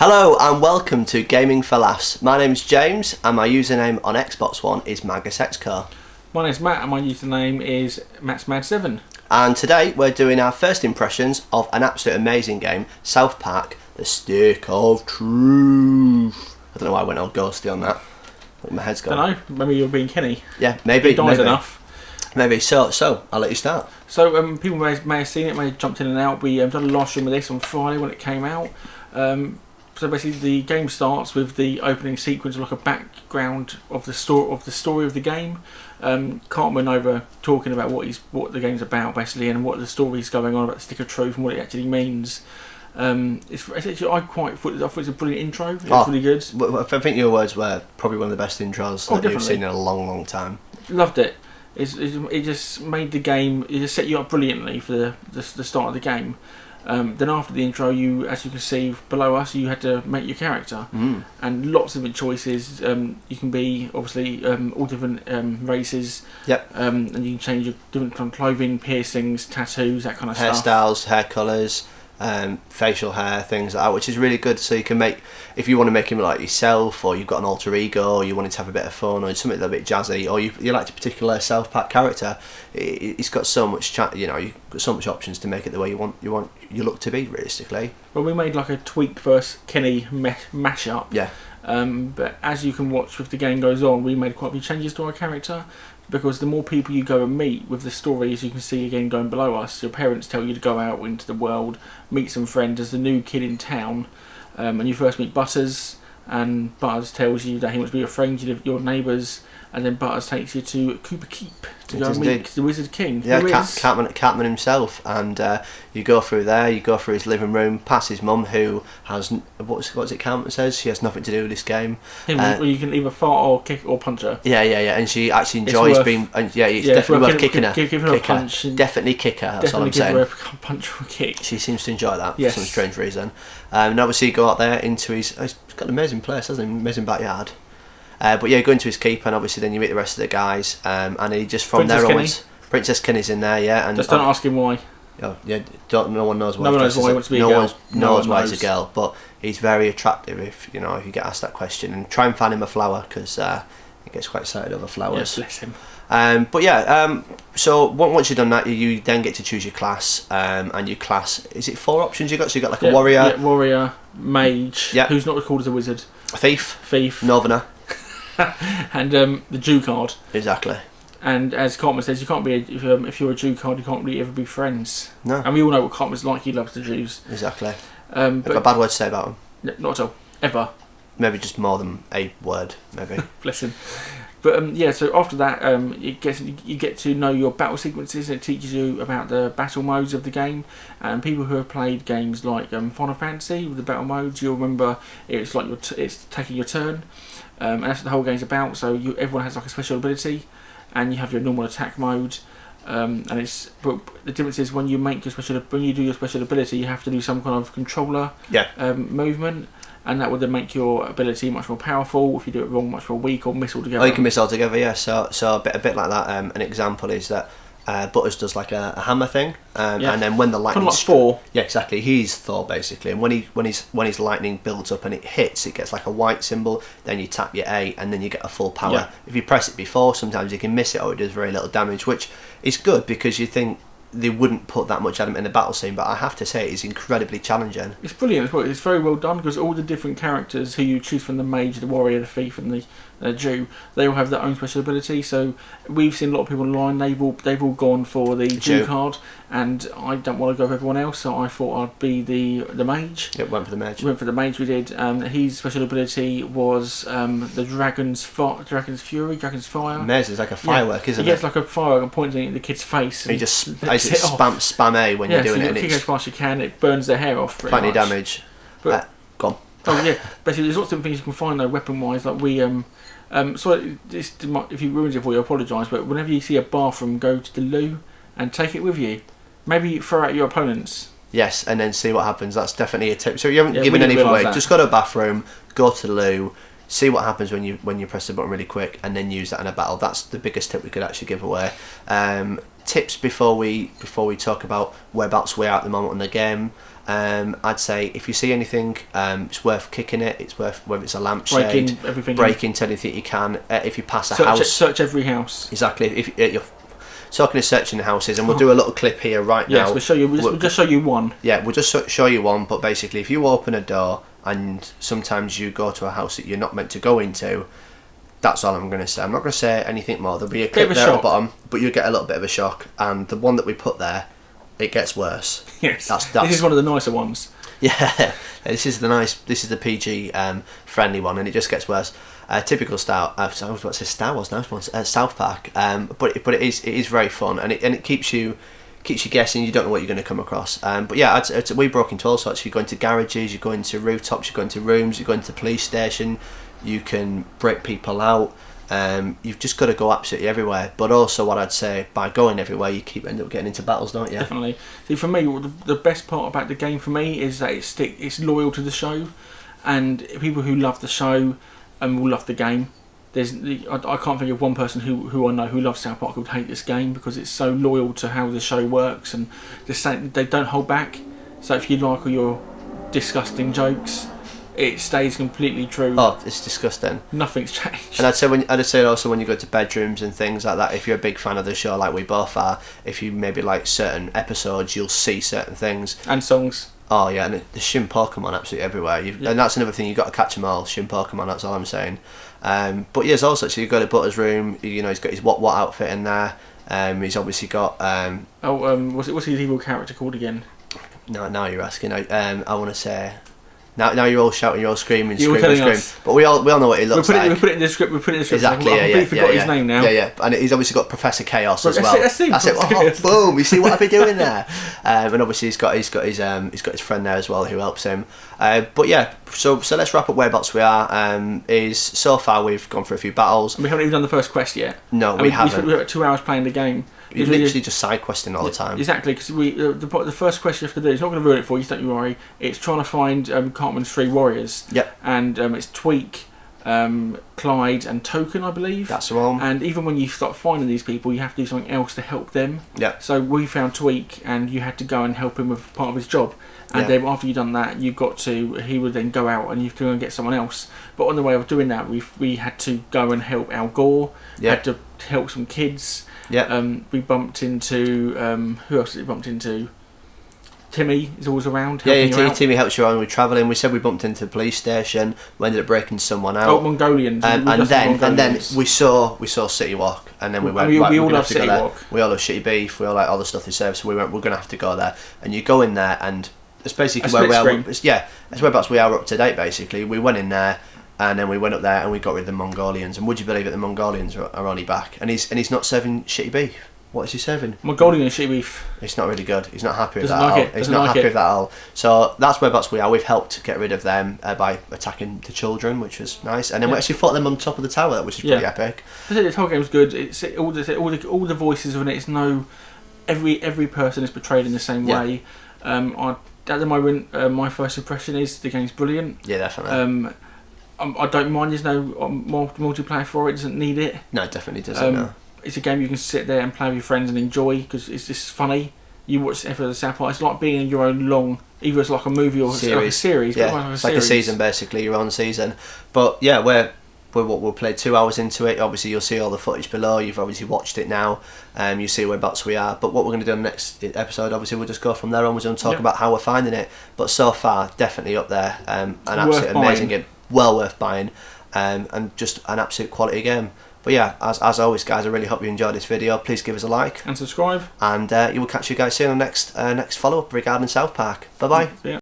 Hello and welcome to Gaming for Laughs. My name is James and my username on Xbox One is MagusXCar. My name's Matt and my username is MatsMad7. And today we're doing our first impressions of an absolute amazing game, South Park: The Stick of Truth. I don't know why I went all ghosty on that. My head's gone. Don't know, maybe you're being Kenny. Yeah, maybe. He dies enough. Maybe. So I'll let you start. So people may have seen it, may have jumped in and out. We done a live stream of this on Friday when it came out. So basically, the game starts with the opening sequence, like a background of the story of the game. Cartman over talking about what the game's about, basically, and what the story's going on about the Stick of Truth and what it actually means. It's actually I thought it's a brilliant intro. It's really good. I think your words were probably one of the best intros that definitely. you've seen in a long, long time. Loved it. It just made the game. It just set you up brilliantly for the start of the game. Then after the intro, as you can see below us, you had to make your character, and lots of different choices. You can be obviously all different races. Yep. And you can change your different clothing, piercings, tattoos, that kind of stuff. Hairstyles, hair colours, facial hair, things like that, which is really good. So you can make, if you want to make him like yourself, or you've got an alter ego, or you wanted to have a bit of fun, or something a little bit jazzy, or you like a particular South Park character, it's got so much you've got so much options to make it the way you want you look to be, realistically. Well, we made like a tweaked versus Kenny mashup. Yeah. But as you can watch, with the game goes on, we made quite a few changes to our character, because the more people you go and meet with the story, as you can see again going below us, your parents tell you to go out into the world, meet some friends as the new kid in town, and you first meet Butters, and Butters tells you that he wants to be your friend, your neighbours, and then Butters takes you to Cooper Keep to go and meet the Wizard King. Yeah, Catman himself, and you go through there. You go through his living room, past his mum, who has what's it? Catman says she has nothing to do with this game. Well, you can either fart or kick or punch her. Yeah, and she actually enjoys being. It's definitely worth kicking her. Give her a punch. Definitely kick her. That's all I'm saying. Definitely give her a punch or a kick. She seems to enjoy that for some strange reason. And obviously, you go out there into his. He's got an amazing place, hasn't he? Amazing backyard. But yeah, go into his keep, and obviously then you meet the rest of the guys, and he just from Princess there Kenny. Princess Kenny's in there, yeah. And just don't ask him why. Oh, yeah, no one knows why. No one knows why he wants to be a girl. No one knows why he's a girl, but he's very attractive if you get asked that question. And try and find him a flower, because he gets quite excited over flowers. Yeah, bless him. But yeah, so once you've done that, you then get to choose your class, and your class, is it 4 options you got? So you got like a warrior, warrior, mage, who's not recorded as a wizard, thief, northerner, and the Jew card. Exactly. And as Cartman says, you can't be if you're a Jew card, you can't really ever be friends. No. And we all know what Cartman's like. He loves the Jews. Exactly. But a bad word to say about him? Not at all. Ever. Maybe just more than a word. Maybe. Bless him. But yeah, so after that, you get to know your battle sequences, and it teaches you about the battle modes of the game. And people who have played games like Final Fantasy with the battle modes, you'll remember it's like it's taking your turn, and that's what the whole game's about. So everyone has like a special ability, and you have your normal attack mode. But the difference is when you do your special ability, you have to do some kind of controller movement. And that would then make your ability much more powerful. If you do it wrong, much more weak, or miss altogether. Oh, you can miss altogether, yeah. So a bit like that. An example is that Butters does like a hammer thing, and then when the lightning, kind of like Thor. Yeah, exactly. He's Thor basically. And when his lightning builds up and it hits, it gets like a white symbol. Then you tap your A, and then you get a full power. Yeah. If you press it before, sometimes you can miss it, or it does very little damage, which is good because you think they wouldn't put that much element in the battle scene, but I have to say it's incredibly challenging. It's brilliant. It's very well done, because all the different characters who you choose from, the mage, the warrior, the thief, and the Jew, they all have their own special ability. So we've seen a lot of people online. They've all gone for the Jew card, and I don't want to go with everyone else, so I thought I'd be the mage. Yep, went for the mage. We did. His special ability was the dragon's fury, dragon's fire. Amazing, it's like a firework, isn't it? He gets like a firework and pointing it at the kid's face. And he just spam A when you're doing it. You kick as fast as you can. It burns their hair off. Plenty of damage. But go on. Oh yeah, basically there's lots of things you can find though, weapon-wise. Like we so if you ruined it for you, I apologise. But whenever you see a bathroom, go to the loo and take it with you. Maybe throw out your opponents. Yes, and then see what happens. That's definitely a tip. So you haven't given anything away. Just go to a bathroom, go to the loo, see what happens when you press the button really quick, and then use that in a battle. That's the biggest tip we could actually give away. Tips before we talk about whereabouts we are at the moment in the game. I'd say if you see anything, it's worth kicking it. It's worth, whether it's a lampshade, break into anything you can. If you pass a house, search every house. Exactly. If you're talking of searching the houses, and we'll do a little clip here right now. Yes, we'll show you. We'll just show you one. Yeah, we'll just show you one. But basically, if you open a door and sometimes you go to a house that you're not meant to go into, that's all I'm going to say. I'm not going to say anything more. There'll be a clip there at the bottom, but you'll get a little bit of a shock. And the one that we put there, it gets worse. Yes, this is one of the nicer ones. Yeah, this is the PG friendly one, and it just gets worse. Typical Star. I was about to say Star Wars now. South Park. But it is very fun, and it keeps you guessing. You don't know what you're going to come across. But yeah, we broke into all sorts. You go into garages, you go into rooftops, you go into rooms, you go into the police station. You can break people out. You've just got to go absolutely everywhere. But also, what I'd say, by going everywhere, you end up getting into battles, don't you? Definitely. See, for me, the best part about the game for me is that it's loyal to the show, and people who love the show will love the game. I can't think of one person who I know who loves South Park who would hate this game, because it's so loyal to how the show works, and they don't hold back. So if you like all your disgusting jokes, it stays completely true. Oh, it's disgusting. Nothing's changed. And I'd say also when you go to bedrooms and things like that, if you're a big fan of the show like we both are, if you maybe like certain episodes, you'll see certain things. And songs. Oh yeah, and the Shin Pokemon absolutely everywhere. And that's another thing, you've got to catch them all. Shin Pokemon, that's all I'm saying. But yeah, there's also, so you've got a Butter's room. You know, he's got his what outfit in there. He's obviously got. What's his evil character called again? No, now you're asking. I want to say. Now you're all shouting, you're all screaming. But we all know what he looks like. We put it in the script. Exactly. I forgot his name now. Yeah. And he's obviously got Professor Chaos as well. That's it. Oh, boom! You see what I've been doing there. And obviously he's got his friend there as well who helps him. But yeah, so let's wrap up whereabouts we are. Is so far we've gone through a few battles. We haven't even done the first quest yet. No, we haven't. We spent 2 hours playing the game. You're literally just side questing all the time. Exactly, because the first question you have to do, it's not going to ruin it for you, don't you worry. It's trying to find Cartman's 3 warriors. Yep. And it's Tweak, Clyde, and Token, I believe. That's the one. And even when you start finding these people, you have to do something else to help them. Yep. So we found Tweak, and you had to go and help him with part of his job. And then after you've done that, he would then go out and you have to go and get someone else. But on the way of doing that, we had to go and help Al Gore. Yep. Had to help some kids. Yeah. We bumped into who else did we bump into? Timmy is always around. Timmy helps you on with travelling. We said we bumped into the police station. We ended up breaking someone out. Oh, Mongolians. And then we saw City Walk, and then we went. We all love City Walk. We all love Shitty Beef. We all like all the stuff they serve. So we went. We're going to have to go there, and you go in there, and it's basically where we are. Yeah, it's whereabouts we are up to date. Basically, we went in there. And then we went up there and we got rid of the Mongolians. And would you believe it, the Mongolians are only back. And he's not serving shitty beef. What is he serving? Mongolian shitty beef. It's not really good. He's not happy with that at all. He's not happy with that at all. So that's whereabouts we are. We've helped get rid of them by attacking the children, which was nice. And then we actually fought them on top of the tower, which is pretty epic. I said the whole game's good. It's all the voices in it. It's every person is portrayed in the same way. At the moment, my first impression is the game's brilliant. Yeah, definitely. I don't mind there's no multiplayer for it. Doesn't need it. No, it definitely doesn't. No. It's a game you can sit there and play with your friends and enjoy because it's just funny. You watch episode of the South Park. It's like being in your own long, either it's like a movie or series. Like a series. Yeah, it's like a season basically. Your own season. But yeah, we'll play 2 hours into it. Obviously, you'll see all the footage below. You've obviously watched it now. You see whereabouts we are. But what we're going to do in the next episode, obviously, we'll just go from there onwards and talk about how we're finding it. But so far, definitely up there. An absolute amazing game. Well worth buying, and just an absolute quality game. But yeah, as always, guys, I really hope you enjoyed this video. Please give us a like and subscribe, and you will catch you guys soon on next follow up regarding South Park. Bye bye. Yeah.